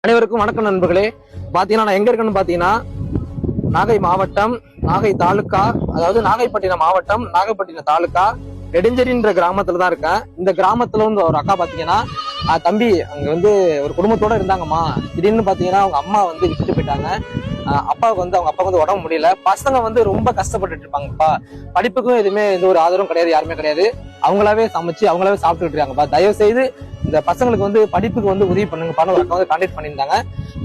அனைவருக்கும் வணக்கம் நண்பர்களே. பாத்தீங்கன்னா நான் எங்க இருக்கேன்னு பாத்தீங்கன்னா நாகை மாவட்டம், நாகை தாலுக்கா, அதாவது நாகைப்பட்டினம் மாவட்டம், நாகைப்பட்டினம் தாலுக்கா, நெடுஞ்சேரின்ற கிராமத்துல தான் இருக்கேன். இந்த கிராமத்துல வந்து ஒரு அக்கா பாத்தீங்கன்னா தம்பி அங்க வந்து ஒரு குடும்பத்தோட இருந்தாங்கம்மா. திடீர்னு பாத்தீங்கன்னா அவங்க அம்மா வந்து விட்டுட்டு போயிட்டாங்க. அப்பாவுக்கு வந்து அவங்க அப்பாவுக்கு வந்து உடம்பு முடியல. பசங்க வந்து ரொம்ப கஷ்டப்பட்டுட்டு இருப்பாங்கப்பா. படிப்புக்கும் எதுவுமே எந்த ஒரு ஆதரவும் கிடையாது, யாருமே கிடையாது. அவங்களாவே சமைச்சு அவங்களாவே சாப்பிட்டுட்டு இருக்காங்கப்பா. தயவு செய்து இந்த பசங்களுக்கு வந்து படிப்புக்கு வந்து உதவி பண்ணுங்கப்பா. ஒரு அக்கா வந்து கான்டாக்ட் பண்ணியிருந்தாங்க.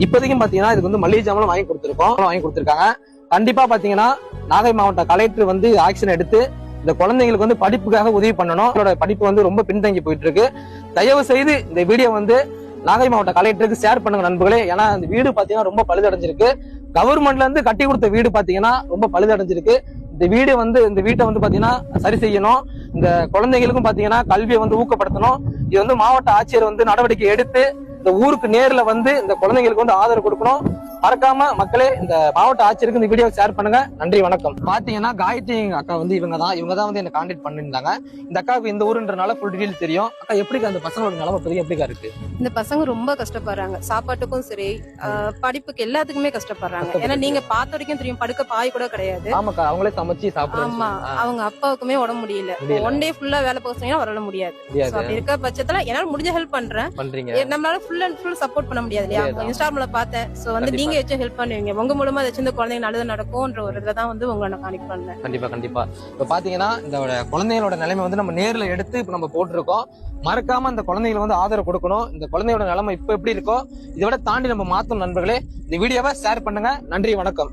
இப்போதைக்கும் பாத்தீங்கன்னா இதுக்கு வந்து மளிகை ஜாமான் வாங்கி கொடுத்துருக்காங்க. கண்டிப்பா பாத்தீங்கன்னா நாகை மாவட்ட கலெக்டர் வந்து ஆக்ஷன் எடுத்து இந்த குழந்தைங்களுக்கு வந்து படிப்புக்காக உதவி பண்ணணும். அவங்களோட படிப்பு வந்து ரொம்ப பின்தங்கி போயிட்டு இருக்கு. தயவு செய்து இந்த வீடியோ வந்து நாகை மாவட்ட கலெக்டருக்கு ஷேர் பண்ணுங்க நண்பர்களே. ஏன்னா இந்த வீடு பாத்தீங்கன்னா ரொம்ப பழுதடைஞ்சிருக்கு. கவர்மெண்ட்ல இருந்து கட்டி கொடுத்த வீடு பாத்தீங்கன்னா ரொம்ப பழுதடைஞ்சிருக்கு. இந்த வீட்டை வந்து பாத்தீங்கன்னா சரி செய்யணும். இந்த குழந்தைகளுக்கும் பாத்தீங்கன்னா கல்வியை வந்து ஊக்கப்படுத்தணும். இது வந்து மாவட்ட ஆட்சியர் வந்து நடவடிக்கை எடுத்து இந்த ஊருக்கு நேர்ல வந்து இந்த குழந்தைங்களுக்கு வந்து ஆதரவு கொடுக்கணும். மறக்காம மக்களே இந்த மாவட்ட ஆட்சியருக்கு இந்த வீடியோ ஷேர் பண்ணுங்க. நன்றி, வணக்கம். பாத்தீங்கன்னா காயத்ரி அக்கா வந்து இவங்க தான் வந்து என்ன கான்டாக்ட் பண்ணிருந்தாங்க. இந்த அக்காவுக்கு இந்த ஊருன்றனால ஃபுல் டீடைல் தெரியும். அக்கா எப்படி அந்த பசங்களோட நிலைமை பத்தி எப்படிக்கா இருக்கு? இந்த பசங்க ரொம்ப கஷ்டப்படுறாங்க. சாப்பாட்டுக்கும் சரி, படிப்புக்கு எல்லாத்துக்குமே கஷ்டப்படுறாங்க. ஏன்னா நீங்க பார்த்த வரைக்கும் தெரியும், படுக்க பாய் கூட கிடையாது. ஆமாக்கா, அவங்களே சமைச்சு சாப்பிடுறாங்க. ஆமா, அவங்க அப்பாவுக்குமே உடம்பு முடியல. ஒன் டே ஃபுல்லா வேலை போச்சுன்னா வரல முடியாது. அப்படி இருக்க பட்சத்துல என்னால முடிஞ்ச ஹெல்ப் பண்றேன். நம்மளால ஃபுல் அண்ட் ஃபுல் சப்போர்ட் பண்ண முடியாது இல்லையா? இன்ஸ்டாகிராம்ல பார்த்தேன். சோ வந்து நீங்க ஏதாச்சும் ஹெல்ப் பண்ணுவீங்க, உங்க மூலமா ஏதாச்சும் இந்த குழந்தைங்க நல்லது நடக்கும்ன்ற ஒரு இதுல தான் வந்து உங்களை நான் கனெக்ட் பண்ணேன். கண்டிப்பா. இப்ப பாத்தீங்கன்னா இந்த குழந்தைகளோட நிலைமை வந்து நம்ம நேர்ல எடுத்து இப்ப நம்ம போட்டிருக்கோம். மறக்காம இந்த குழந்தைகளை வந்து ஆதரவு கொடுக்கணும். இந்த குழந்தையோட நிலைமை இப்ப எப்படி இருக்கோ இதை விட தாண்டி நம்ம மாத்தணும் நண்பர்களே. இந்த வீடியோவை ஷேர் பண்ணுங்க. நன்றி, வணக்கம்.